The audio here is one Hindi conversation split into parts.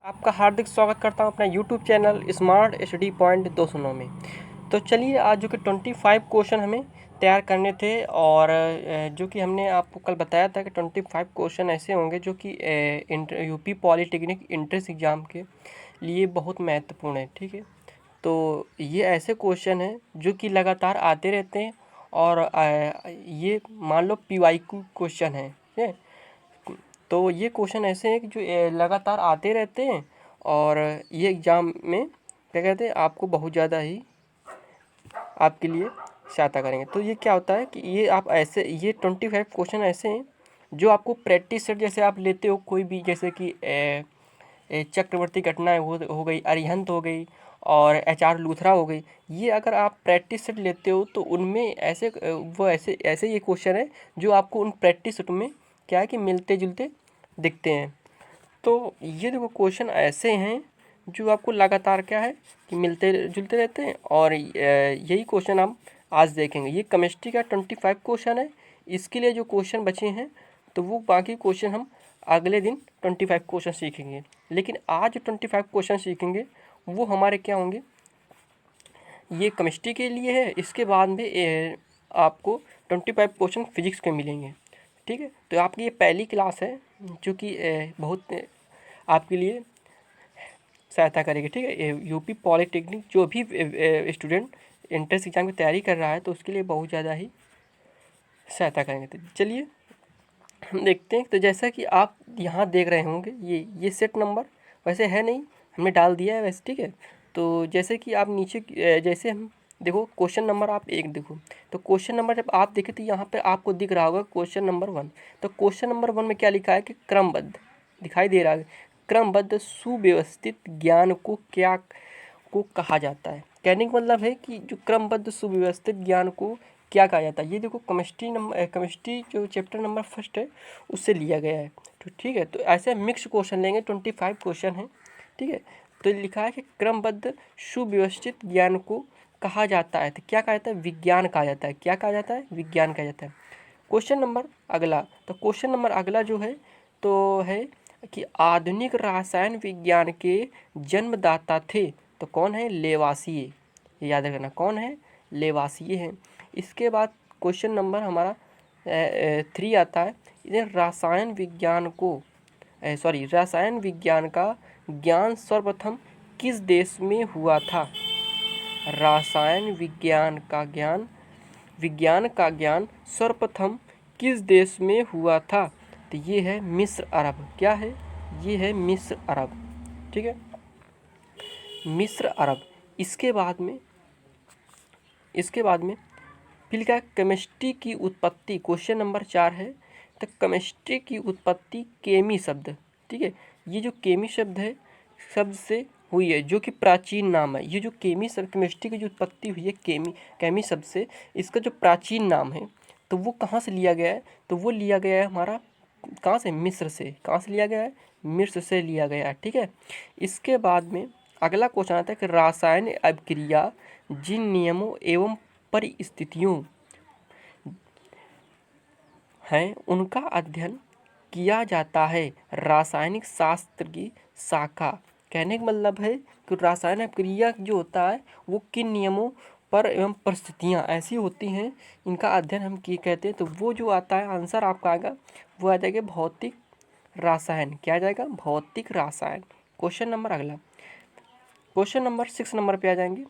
आपका हार्दिक स्वागत करता हूं अपना YouTube channel smart study point 209 में। तो चलिए आज जो कि 25 क्वेश्चन हमें तैयार करने थे और जो कि हमने आपको कल बताया था कि 25 क्वेश्चन ऐसे होंगे जो कि यूपी पॉलिटेक्निक एंट्रेंस एग्ज़ाम के लिए बहुत महत्वपूर्ण है। ठीक है, तो ये ऐसे क्वेश्चन हैं जो कि लगातार आते रहते हैं और ये मान लो PYQ क्वेश्चन है। ठीक है, तो ये क्वेश्चन ऐसे हैं कि जो लगातार आते रहते हैं और ये एग्ज़ाम में क्या कहते हैं आपको बहुत ज़्यादा ही आपके लिए सहायता करेंगे। तो ये क्या होता है कि ये आप ऐसे ये 25 क्वेश्चन ऐसे हैं जो आपको प्रैक्टिस सेट जैसे आप लेते हो कोई भी, जैसे कि चक्रवर्ती घटनाएं हो गई, अरिहंत हो गई और HR लूथरा हो गई। ये अगर आप प्रैक्टिस सेट लेते हो तो उनमें ऐसे वो ऐसे ऐसे ये क्वेश्चन है जो आपको उन प्रैक्टिस सेट में क्या है कि मिलते जुलते दिखते हैं। तो ये देखो क्वेश्चन ऐसे हैं जो आपको लगातार क्या है कि मिलते जुलते रहते हैं और यही क्वेश्चन हम आज देखेंगे। ये केमिस्ट्री का 25 क्वेश्चन है। इसके लिए जो क्वेश्चन बचे हैं तो वो बाकी क्वेश्चन हम अगले दिन 25 क्वेश्चन सीखेंगे, लेकिन आज जो 25 क्वेश्चन सीखेंगे वो हमारे क्या होंगे, ये केमिस्ट्री के लिए है। इसके बाद में आपको 25 क्वेश्चन फिजिक्स के मिलेंगे। ठीक है, तो आपकी ये पहली क्लास है जो कि बहुत आपके लिए सहायता करेगी। ठीक है, यूपी पॉलिटेक्निक जो भी स्टूडेंट एंट्रेंस एग्जाम की तैयारी कर रहा है तो उसके लिए बहुत ज़्यादा ही सहायता करेंगे। तो चलिए हम देखते हैं। तो जैसा कि आप यहाँ देख रहे होंगे ये सेट नंबर वैसे है नहीं, हमने डाल दिया है वैसे। ठीक है, तो जैसे कि आप नीचे जैसे हम देखो क्वेश्चन नंबर आप एक देखो, तो क्वेश्चन नंबर जब आप देखें तो यहाँ पे आपको दिख रहा होगा क्वेश्चन नंबर 1। तो क्वेश्चन नंबर 1 में क्या लिखा है कि क्रमबद्ध दिखाई दे रहा है, क्रमबद्ध सुव्यवस्थित ज्ञान को क्या को कहा जाता है। कहने का मतलब है कि जो क्रमबद्ध सुव्यवस्थित ज्ञान को क्या कहा जाता है। ये देखो केमिस्ट्री जो चैप्टर नंबर 1 है उससे लिया गया है। तो ठीक है, तो ऐसे मिक्स क्वेश्चन लेंगे, 25 क्वेश्चन हैं। ठीक है, तो लिखा है कि क्रमबद्ध सुव्यवस्थित ज्ञान को कहा जाता है। तो क्या कहा जाता है, विज्ञान कहा जाता है। क्या कहा जाता है, विज्ञान कहा जाता है। क्वेश्चन नंबर अगला, तो क्वेश्चन नंबर अगला जो है तो है कि आधुनिक रसायन विज्ञान के जन्मदाता थे तो कौन है, लेवासिए। ये याद रखना कौन है, लेवासिए हैं। इसके बाद क्वेश्चन नंबर हमारा 3 आता है, इधर रसायन विज्ञान को रसायन विज्ञान का ज्ञान सर्वप्रथम किस देश में हुआ था। रसायन विज्ञान का ज्ञान सर्वप्रथम किस देश में हुआ था। तो ये है मिस्र अरब। क्या है, ये है मिस्र अरब। ठीक है, मिस्र अरब। इसके बाद में फिर क्या, केमिस्ट्री की उत्पत्ति। क्वेश्चन नंबर 4 है, तो केमिस्ट्री की उत्पत्ति केमी शब्द। ठीक है, ये जो केमी शब्द है शब्द से हुई है जो कि प्राचीन नाम है। ये जो केमी शब्द, केमिस्ट्री की जो उत्पत्ति हुई है केमी शब्द से, इसका जो प्राचीन नाम है तो वो कहाँ से लिया गया है, तो वो लिया गया है हमारा कहाँ से, मिस्र से। कहाँ से लिया गया है, मिस्र से लिया गया है। ठीक है, इसके बाद में अगला क्वेश्चन आता है कि रासायनिक अभिक्रिया जिन नियमों एवं परिस्थितियों हैं उनका अध्ययन किया जाता है, रासायनिक शास्त्र की शाखा। कहने का मतलब है कि रासायनिक क्रिया जो होता है वो किन नियमों पर एवं परिस्थितियाँ ऐसी होती हैं इनका अध्ययन हम की कहते हैं। तो वो जो आता है आंसर आपका आएगा वो आ जाएगा भौतिक रसायन। क्या आ जाएगा, भौतिक रसायन। क्वेश्चन नंबर अगला, क्वेश्चन नंबर 6 नंबर पे आ जाएंगे।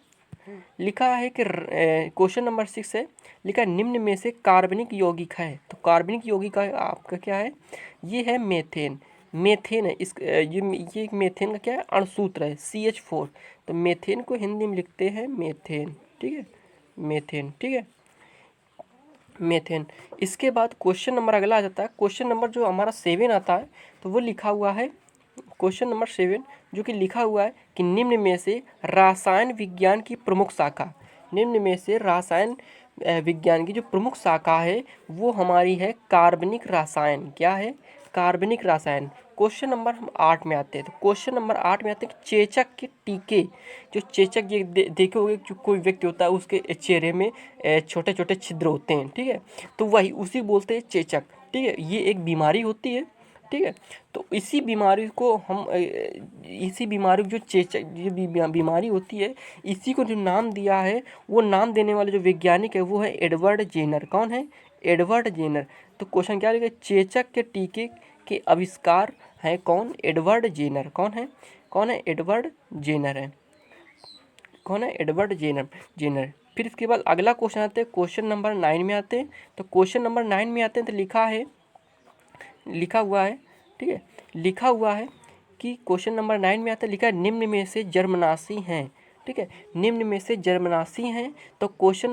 लिखा है कि क्वेश्चन नंबर 6 है, लिखा है निम्न में से कार्बनिक यौगिक है। तो कार्बनिक यौगिक आपका क्या है, ये है मेथेन। मेथेन है इस ये मेथेन का क्या है, अणुसूत्र है CH4। तो मेथेन को हिंदी में लिखते हैं मेथेन। ठीक है, मेथेन। ठीक है, मेथेन। इसके बाद क्वेश्चन नंबर अगला आ जाता है, क्वेश्चन नंबर जो हमारा 7 आता है तो वो लिखा हुआ है क्वेश्चन नंबर 7 जो कि लिखा हुआ है कि निम्न में से रसायन विज्ञान की प्रमुख शाखा। निम्न में से रसायन विज्ञान की जो प्रमुख शाखा है वो हमारी है कार्बनिक रसायन। क्या है, कार्बनिक रसायन। क्वेश्चन नंबर हम 8 में आते हैं। तो क्वेश्चन नंबर 8 में आते हैं कि चेचक के टीके। जो चेचक ये देखे होंगे जो कोई व्यक्ति होता है उसके चेहरे में छोटे छोटे छिद्र होते हैं। ठीक है, तो वही उसी बोलते हैं चेचक। ठीक है, ये एक बीमारी होती है ठीक है। तो इसी बीमारी को हम इसी बीमारी को जो चेचक जो बीमारी होती है, इसी को जो नाम दिया है, वो नाम देने वाले जो वैज्ञानिक है वो है एडवर्ड जेनर। कौन है? Edward Jenner. तो क्वेश्चन क्या लिखा? चेचक के टीके के आविष्कार है कौन? Edward Jenner. कौन है? कौन है? एडवर्ड जेनर है। कौन है? Edward Jenner. जेनर। फिर इसके बाद अगला क्वेश्चन आते हैं, क्वेश्चन नंबर 9 में आते हैं। तो क्वेश्चन नंबर 9 में आते हैं तो लिखा हुआ है, ठीक है, लिखा हुआ है कि क्वेश्चन नंबर 9 में आता है, लिखा है निम्न में से जर्मनासी हैं, ठीक है, निम्न में से जर्मनासी हैं। तो क्वेश्चन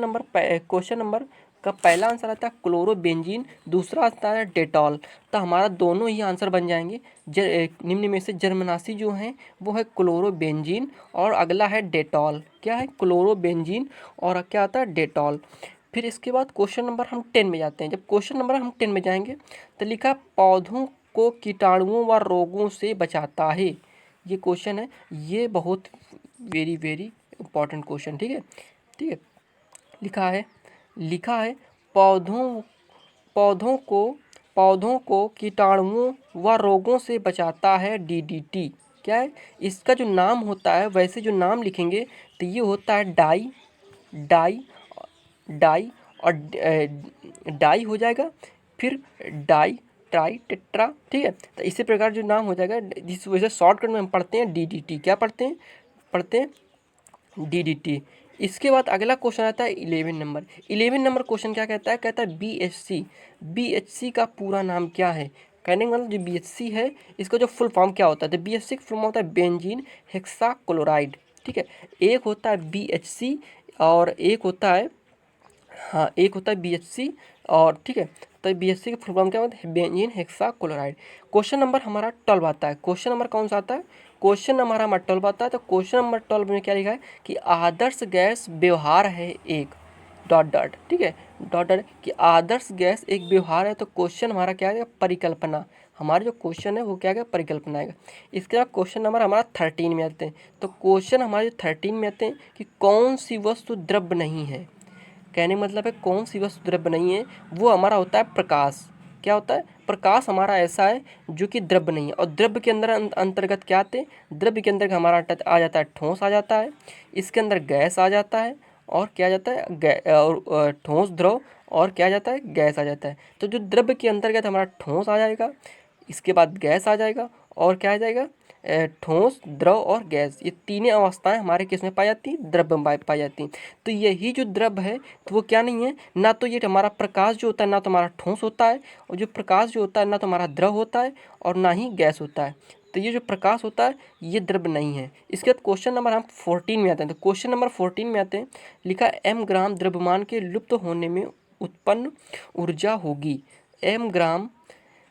नंबर का पहला आंसर आता है क्लोरोबेंजीन, दूसरा आता है डेटॉल। तो हमारा दोनों ही आंसर बन जाएंगे। निम्न में से जर्मनासी जो हैं वो है क्लोरोबेंजीन और अगला है डेटॉल। क्या है? क्लोरोबेंजीन और क्या आता है? डेटॉल। फिर इसके बाद क्वेश्चन नंबर हम 10 में जाते हैं। जब क्वेश्चन नंबर हम 10 में जाएंगे तो लिखा पौधों को कीटाणुओं व रोगों से बचाता है। ये क्वेश्चन है, ये बहुत वेरी वेरी इंपॉर्टेंट क्वेश्चन, ठीक है, ठीक है। लिखा है पौधों पौधों को पौधों को कीटाणुओं व रोगों से बचाता है डीडीटी। क्या है? इसका जो नाम होता है, वैसे जो नाम लिखेंगे तो ये होता है डाई डाई डाई और डाई हो जाएगा, फिर डाई ट्राई टेट्रा, ठीक है। तो इसी प्रकार जो नाम हो जाएगा, जिस वजह से शॉर्टकट में हम पढ़ते हैं डीडीटी। क्या पढ़ते हैं डीडीटी। इसके बाद अगला क्वेश्चन आता है 11 नंबर। 11 नंबर क्वेश्चन क्या कहता है? कहता है बीएचसी। बीएचसी का पूरा नाम क्या है? कहने का मतलब जो बीएचसी है, इसका जो फुल फॉर्म क्या होता है? तो बीएचसी का फुल फॉर्म होता है बेंजीन हेक्साक्लोराइड, ठीक है। एक होता है बीएचसी और एक होता है, हाँ, एक होता है बीएचसी और, ठीक है। तो बीएचसी का फुल फॉर्म क्या होता है? Benzene hexachloride. क्वेश्चन नंबर हमारा 12 आता है। क्वेश्चन नंबर कौन सा आता है? क्वेश्चन नंबर हमारा 12 आता है। तो क्वेश्चन नंबर 12 में क्या लिखा है कि आदर्श गैस व्यवहार है एक डॉट डॉट, ठीक है, डॉट डॉट, कि आदर्श गैस एक व्यवहार है। तो क्वेश्चन हमारा क्या है? परिकल्पना। हमारा जो क्वेश्चन है वो क्या है? परिकल्पना है। इसके बाद क्वेश्चन नंबर हमारा 13 में आते हैं। तो क्वेश्चन हमारे 13 में आते हैं कि कौन सी वस्तु द्रव्य नहीं है। कहने का मतलब है कौन सी वस्तु द्रव्य नहीं है, वो हमारा होता है प्रकाश। क्या होता है? प्रकाश हमारा ऐसा है जो कि द्रव्य नहीं है। और द्रव्य के अंदर अंतर्गत क्या आते हैं? द्रव्य के अंदर हमारा आ जाता है ठोस आ जाता है, इसके अंदर गैस आ जाता है, और क्या आ जाता है? और ठोस, द्रव, और क्या आ जाता है? गैस आ जाता है। तो जो द्रव्य के अंतर्गत हमारा ठोस आ जाएगा, इसके बाद गैस आ जाएगा, और क्या आ जाएगा? ठोस, द्रव और गैस। ये तीनों अवस्थाएं हमारे किस में पाई जाती हैं? द्रव्य में पाई जाती हैं। तो यही जो द्रव्य है तो वो क्या नहीं है, ना तो ये हमारा प्रकाश जो होता है, ना तो हमारा ठोस होता है, और जो प्रकाश जो होता है ना तो हमारा द्रव होता है और ना ही गैस होता है। तो ये जो प्रकाश होता है ये द्रव्य नहीं है। इसके बाद क्वेश्चन नंबर हम 14 में आते हैं। तो क्वेश्चन नंबर 14 में आते हैं, लिखा एम ग्राम द्रव्यमान के लुप्त होने में उत्पन्न ऊर्जा होगी। एम ग्राम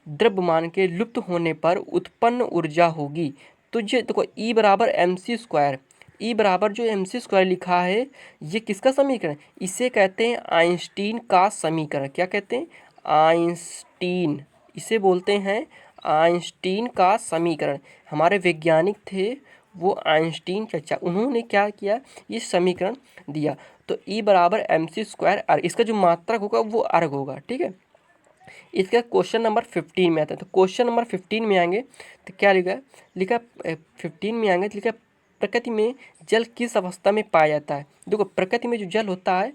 द्रव्यमान के लुप्त होने पर उत्पन्न ऊर्जा होगी। तो ये देखो ई बराबर एम सी स्क्वायर, ई बराबर जो एम सी स्क्वायर लिखा है ये किसका समीकरण? इसे कहते हैं आइंस्टीन का समीकरण। क्या कहते हैं? आइंस्टीन, इसे बोलते हैं आइंस्टीन का समीकरण। हमारे वैज्ञानिक थे वो आइंस्टीन चचा, उन्होंने क्या किया? ये समीकरण दिया। तो ई बराबर एम सी स्क्वायर अर्ग, इसका जो मात्रक होगा वो अर्ग होगा, ठीक है। इसका क्वेश्चन नंबर 15 में आता है। तो क्वेश्चन नंबर 15 में आएंगे तो क्या लिखा 15 में आएंगे तो लिखा प्रकृति में जल किस अवस्था में पाया जाता है। देखो प्रकृति में जो जल होता है,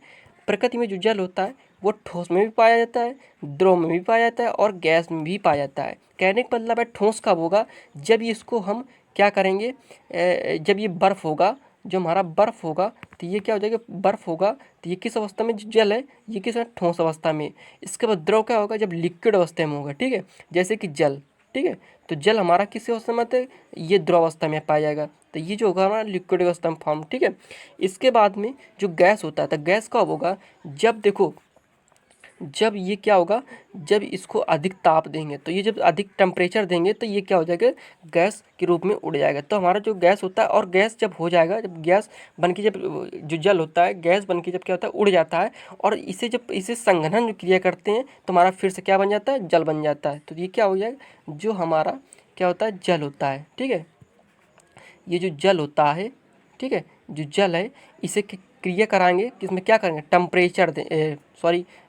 प्रकृति में जो जल होता है वो ठोस में भी पाया जाता है, द्रव में भी पाया जाता है और गैस में भी पाया जाता है। कहने का मतलब है ठोस कब होगा? जब इसको हम क्या करेंगे, जब ये बर्फ़ होगा, जो हमारा बर्फ़ होगा तो ये क्या हो जाएगा? बर्फ़ होगा तो ये किस अवस्था में जो जल है ये किस ठोस अवस्था में। इसके बाद द्रव क्या होगा? जब लिक्विड अवस्था में होगा, ठीक है, जैसे कि जल, ठीक है। तो जल हमारा किस अवस्था में आता है? ये द्रव अवस्था में पाया जाएगा। तो ये जो होगा हमारा लिक्विड अवस्था में फॉर्म, ठीक है। इसके बाद में जो गैस होता है, तो गैस कब होगा? जब देखो, जब ये क्या होगा? जब इसको अधिक ताप देंगे, तो ये जब अधिक टेम्परेचर देंगे तो ये क्या हो जाएगा? गैस के रूप में उड़ जाएगा। तो हमारा जो गैस होता है, और गैस जब हो जाएगा, जब गैस बन के, जब जो जल होता है गैस बन के जब क्या होता है? उड़ जाता है, और इसे जब इसे संघनन क्रिया करते हैं तो हमारा फिर से क्या बन जाता है? जल बन जाता है। तो ये क्या हो जाएगा? जो हमारा क्या होता है? जल होता है, ठीक है। ये जो जल होता है, ठीक है, जो जल है इसे क्रिया कराएंगे कि इसमें क्या करेंगे, टेम्परेचर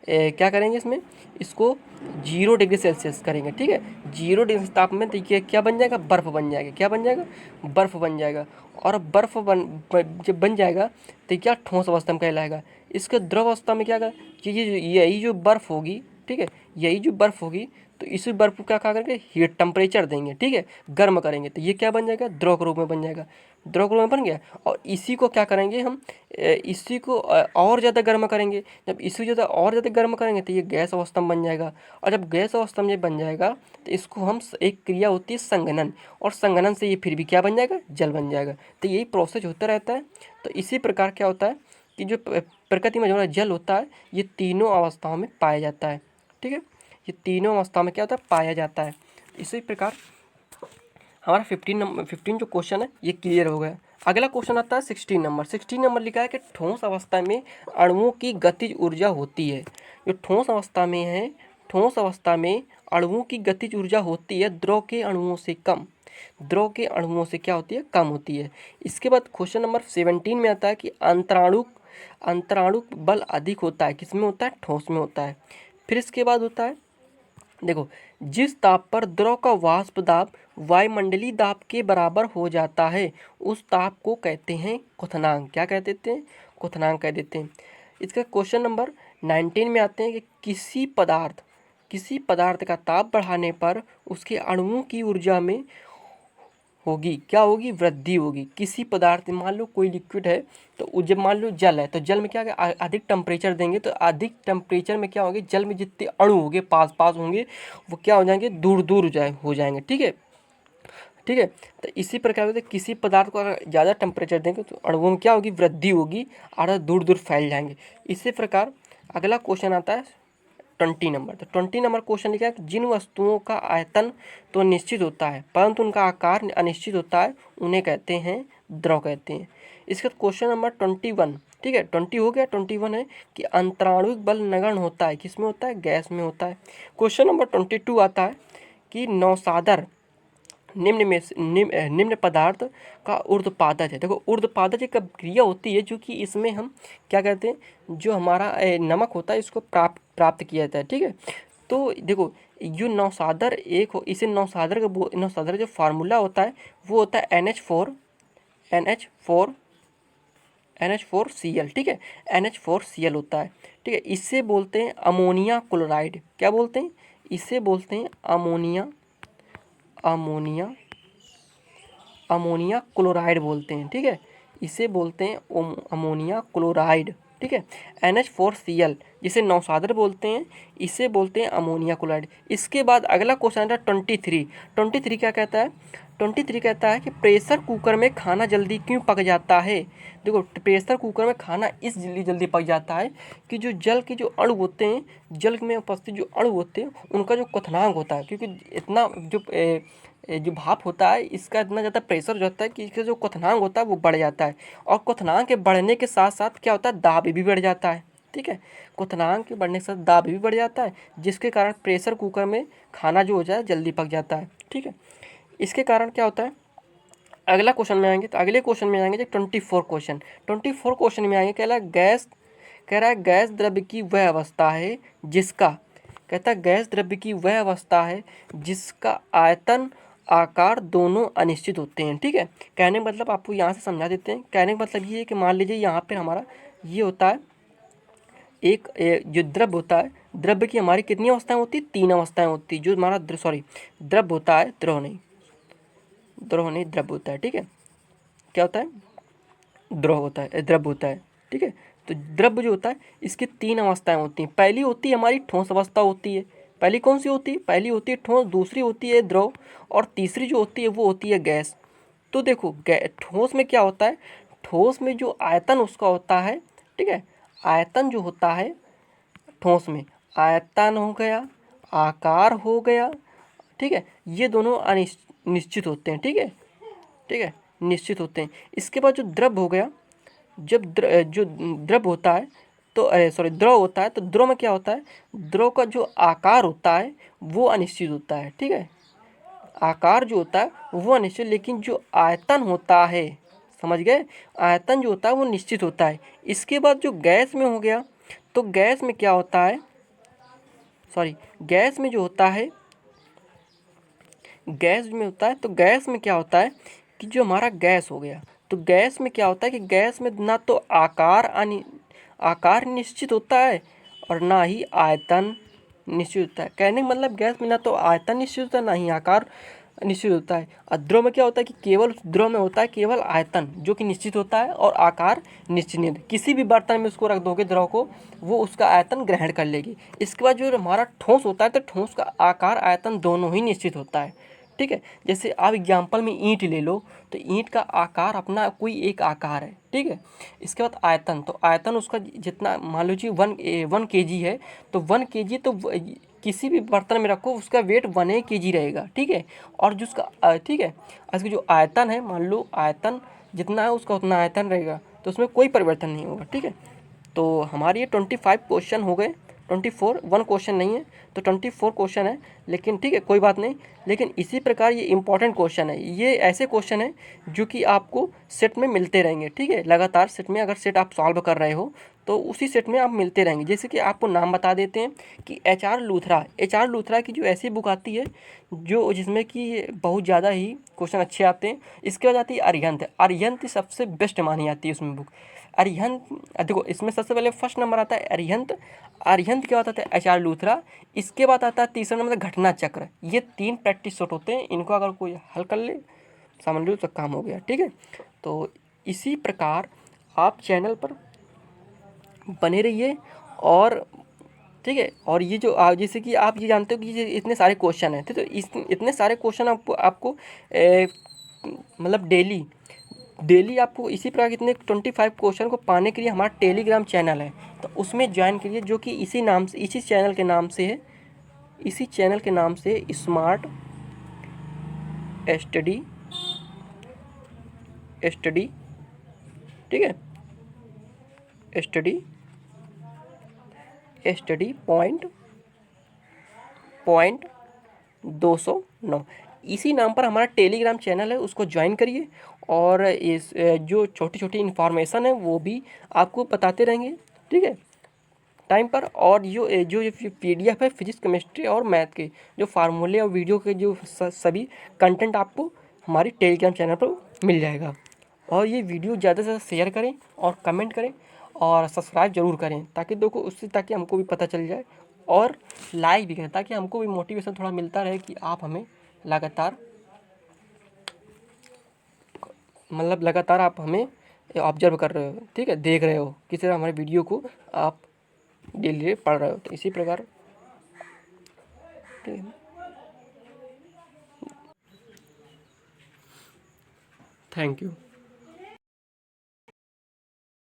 क्या करेंगे इसमें, इसको 0 डिग्री सेल्सियस करेंगे। ठीक है, 0 डिग्री तापमान, देखिए क्या बन जाएगा, बर्फ़ बन जाएगा। क्या बन जाएगा, बर्फ़ बन जाएगा। और बर्फ़ जब बन जाएगा तो क्या ठोस अवस्था में कहलाएगा। इसके द्रव अवस्था में क्या करें कि यही जो बर्फ़ होगी, ठीक है, यही जो बर्फ़ होगी तो इसी बर्फ़ को क्या कहा करके हीट टेम्परेचर देंगे। ठीक है, गर्म करेंगे तो ये क्या बन जाएगा, द्रव के रूप में बन जाएगा। द्रव के रूप में बन गया। और इसी को क्या करेंगे हम, इसी को और ज़्यादा गर्म करेंगे। जब इसी ज़्यादा और ज़्यादा गर्म करेंगे तो ये गैस अवस्था में बन जाएगा। और जब गैस अवस्था में ये बन जाएगा तो इसको हम एक क्रिया होती है संघनन, और संघनन से ये फिर भी क्या बन जाएगा, जल बन जाएगा। तो यही प्रोसेस होता रहता है। तो इसी प्रकार क्या होता है कि जो प्रकृति में जो जल होता है ये तीनों अवस्थाओं में पाया जाता है। ठीक है, ये तीनों अवस्था में क्या होता है, पाया जाता है। इसी प्रकार हमारा 15 जो क्वेश्चन है ये क्लियर हो गया। अगला क्वेश्चन आता है 16 नंबर लिखा है कि ठोस अवस्था में अणुओं की गतिज ऊर्जा होती है। जो ठोस अवस्था में है, ठोस अवस्था में अणुओं की गतिज ऊर्जा होती है द्रव के अणुओं से कम। द्रव के अणुओं से क्या होती है, कम होती है। इसके बाद क्वेश्चन नंबर 17 में आता है कि अंतराणुक बल अधिक होता है, किसमें होता है, ठोस में होता है। फिर इसके बाद होता है, देखो, जिस ताप पर द्रव का वाष्प दाब वायुमंडलीय दाब के बराबर हो जाता है उस ताप को कहते हैं क्वथनांक। क्या कह देते हैं, क्वथनांक कह देते हैं। इसका क्वेश्चन नंबर 19 में आते हैं कि किसी पदार्थ का ताप बढ़ाने पर उसके अणुओं की ऊर्जा में होगी, क्या होगी, वृद्धि होगी। किसी पदार्थ, मान लो कोई लिक्विड है तो जब मान लो जल है तो जल में क्या है, अधिक टेम्परेचर देंगे तो अधिक टेम्परेचर में क्या होंगे, जल में जितने अणु होंगे पास पास होंगे वो क्या हो जाएंगे, दूर दूर हो जाएंगे। ठीक है, ठीक है। तो इसी प्रकार से किसी पदार्थ को अगर ज़्यादा टेम्परेचर देंगे तो अणुओं में क्या होगी, वृद्धि होगी और दूर दूर फैल जाएंगे। इसी प्रकार अगला क्वेश्चन आता है 20 नंबर। तो 20 नंबर क्वेश्चन लिखा है कि जिन वस्तुओं का आयतन तो निश्चित होता है परंतु उनका आकार अनिश्चित होता है उन्हें कहते हैं द्रव कहते हैं। इसका क्वेश्चन नंबर 21, ठीक है, 20 हो गया। 21 है कि अंतराणुविक बल नगण्य होता है, किसमें होता है, गैस में होता है। क्वेश्चन नंबर 22 आता है कि नौसादर निम्न पदार्थ का ऊर्ध्वपादज है। देखो, ऊर्ध्वपादज एक क्रिया होती है जो कि इसमें हम क्या कहते हैं, जो हमारा नमक होता है इसको प्राप्त किया जाता है। ठीक है, तो देखो जो नौसादर एक हो, इसे नौसादर जो फार्मूला होता है वो होता है NH4Cl। ठीक है, NH4Cl होता है। ठीक है, इससे बोलते हैं अमोनिया क्लोराइड। क्या बोलते हैं, इसे बोलते हैं अमोनिया क्लोराइड बोलते हैं। ठीक है, इसे बोलते हैं अमोनिया क्लोराइड। ठीक है, NH4Cl जिसे नौसादर बोलते हैं इसे बोलते हैं अमोनिया क्लोराइड। इसके बाद अगला क्वेश्चन है 23 क्या कहता है, 23 कहता है कि प्रेशर कुकर में खाना जल्दी क्यों पक जाता है। देखो, प्रेशर कुकर में खाना इस जल्दी पक जाता है कि जो जल के जो अणु होते हैं, जल में उपस्थित जो अणु होते हैं उनका जो क्वथनांक होता है, क्योंकि इतना जो भाप होता है इसका इतना ज़्यादा प्रेशर हो जाता है कि इसका जो क्वथनांक होता है वो बढ़ जाता है। और क्वथनांक के बढ़ने के साथ साथ क्या होता है, दाब भी बढ़ जाता है। ठीक है, क्वथनांक के बढ़ने के साथ दाब भी बढ़ जाता है जिसके कारण प्रेशर कुकर में खाना जो हो जाए जल्दी पक जाता है। ठीक है, इसके कारण क्या होता है, अगला क्वेश्चन में आएंगे तो अगले क्वेश्चन में आएंगे जो 24 क्वेश्चन में आएंगे, कह रहा है गैस द्रव्य की वह अवस्था है जिसका, कहता है गैस द्रव्य की वह अवस्था है जिसका आयतन आकार दोनों अनिश्चित होते हैं। ठीक है, कहने का मतलब आपको यहाँ से समझा देते हैं। कहने का मतलब ये है कि मान लीजिए यहाँ पर हमारा ये होता है एक जो द्रव्य होता है, द्रव्य की हमारी कितनी अवस्थाएं होती है, 3 अवस्थाएं होती है। जो हमारा द्रव्य होता है, द्रव्य होता है। ठीक है, क्या होता है, द्रव्य होता है। ठीक है, तो द्रव्य जो होता है इसकी 3 अवस्थाएं होती हैं। पहली होती है हमारी ठोस अवस्था होती है। पहली कौन सी होती है, पहली होती है ठोस, दूसरी होती है द्रव, और तीसरी जो होती है वो होती है गैस। तो देखो, ठोस में क्या होता है, ठोस में जो आयतन उसका होता है, ठीक है, आयतन जो होता है ठोस में, आयतन हो गया, आकार हो गया, ठीक है, ये दोनों निश्चित होते हैं। ठीक है, ठीक है, निश्चित होते हैं। इसके बाद जो द्रव हो गया, जब जो द्रव होता है तो द्रव होता है तो द्रव में क्या होता है, द्रव का जो आकार होता है वो अनिश्चित होता है। ठीक है, आकार जो होता है वो अनिश्चित, लेकिन जो आयतन होता है, समझ गए। आयतन जो होता है वो निश्चित होता है। इसके बाद जो गैस में हो गया, तो गैस में क्या होता है, गैस में जो होता है, गैस में होता है, तो गैस में क्या होता है कि जो हमारा गैस हो गया, तो गैस में क्या होता है कि गैस में ना तो आकार निश्चित होता है और ना ही आयतन निश्चित होता है। कहने का मतलब गैस में ना तो आयतन निश्चित होता है ना ही आकार निश्चित होता है। और द्रव में क्या होता है कि केवल द्रव में होता है केवल आयतन जो कि निश्चित होता है और आकार निश्चित नहीं होता। किसी भी बर्तन में उसको रख दोगे द्रव को, वो उसका आयतन ग्रहण कर लेगी। इसके बाद जो हमारा ठोस होता है, तो ठोस का आकार आयतन दोनों ही निश्चित होता है। ठीक है, जैसे आप एग्जाम्पल में ईंट ले लो, तो ईंट का आकार अपना कोई एक आकार है। ठीक है, इसके बाद आयतन, तो आयतन उसका जितना मान लीजिए 1 kg है, तो 1 kg तो किसी भी बर्तन में रखो उसका वेट 1 kg रहेगा। ठीक है, और जो उसका ठीक है, इसका जो आयतन है, मान लो आयतन जितना है उसका उतना आयतन रहेगा, तो उसमें कोई परिवर्तन नहीं होगा। ठीक है, तो हमारे ये 25 क्वेश्चन हो गए। 24 1 क्वेश्चन नहीं है, तो 24 क्वेश्चन है। लेकिन ठीक है, कोई बात नहीं। लेकिन इसी प्रकार ये इंपॉर्टेंट क्वेश्चन है, ये ऐसे क्वेश्चन है जो कि आपको सेट में मिलते रहेंगे। ठीक है, लगातार सेट में अगर सेट आप सॉल्व कर रहे हो तो उसी सेट में आप मिलते रहेंगे। जैसे कि आपको नाम बता देते हैं कि एच आर लूथरा की जो ऐसी बुक आती है जो जिसमें कि बहुत ज़्यादा ही क्वेश्चन अच्छे आते हैं। इसके बाद आती है अरिहंत सबसे बेस्ट मानी जाती है उसमें बुक। अरिहंत, देखो इसमें सबसे पहले फर्स्ट नंबर आता है अरिहंत क्या होता है, एच आर लूथरा। इसके बाद आता है तीसरा नंबर घटना चक्र। ये 3 प्रैक्टिस सेट होते हैं, इनको अगर कोई हल कर ले समझ लो तो काम हो गया। ठीक है, तो इसी प्रकार आप चैनल पर बने रहिए। और ठीक है, और ये जो जैसे कि आप ये जानते हो कि ये इतने सारे क्वेश्चन हैं, तो इतने सारे क्वेश्चन आपको मतलब डेली आपको इसी प्रकार इतने 25 क्वेश्चन को पाने के लिए हमारा टेलीग्राम चैनल है, तो उसमें ज्वाइन करिए, जो कि इसी चैनल के नाम से है, स्मार्ट स्टडी। ठीक है, स्टडी पॉइंट 209, इसी नाम पर हमारा टेलीग्राम चैनल है, उसको ज्वाइन करिए। और इस जो छोटी छोटी इन्फॉर्मेशन है वो भी आपको बताते रहेंगे। ठीक है, टाइम पर। और जो PDF है फिजिक्स केमिस्ट्री और मैथ के जो फार्मूले और वीडियो के जो सभी कंटेंट आपको हमारी टेलीग्राम चैनल पर मिल जाएगा। और ये वीडियो ज़्यादा से ज़्यादा शेयर करें और कमेंट करें और सब्सक्राइब जरूर करें, ताकि देखो उससे ताकि हमको भी पता चल जाए, और लाइक भी करें ताकि हमको भी मोटिवेशन थोड़ा मिलता रहे कि आप हमें लगातार आप हमें ऑब्जर्व कर रहे हो। ठीक है, देख रहे हो किस तरह हमारे वीडियो को आप डेली पढ़ रहे हो। तो इसी प्रकार थैंक यू।